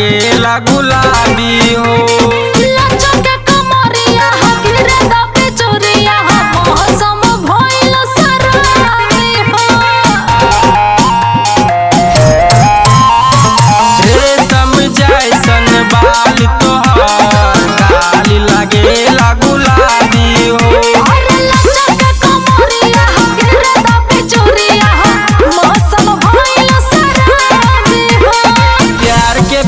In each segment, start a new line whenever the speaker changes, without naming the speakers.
लागेला गुलाबी हो। रेशम जैसन बाल तोहार गाल लागेला गुलाबी हो।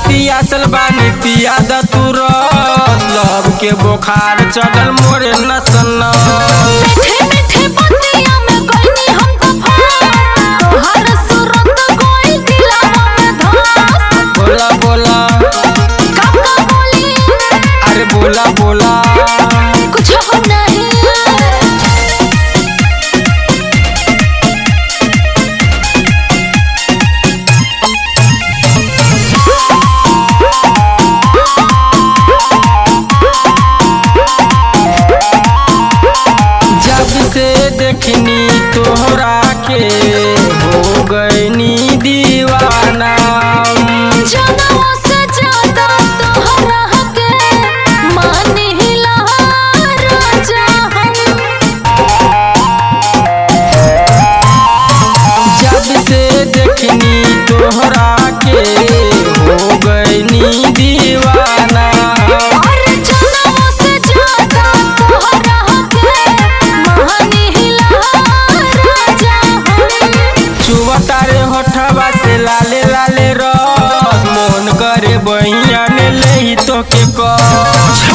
पियासल बानी पिया द तू रस लव के बुखार चढ़ल मोरे नसन। बोला बोला अरे बोला बोला
कुछ हो नहीं।
से देखनी तोहरा के हो गईनी दीवाना।
जनवा से ज्यादा तोहरा के मानिला राजा हम।
जब से देखनी तोहरा के हो गईनी दीवाना। तारे होठवा से लाले लाले रस मोन करे बहिया में ले तो के कस।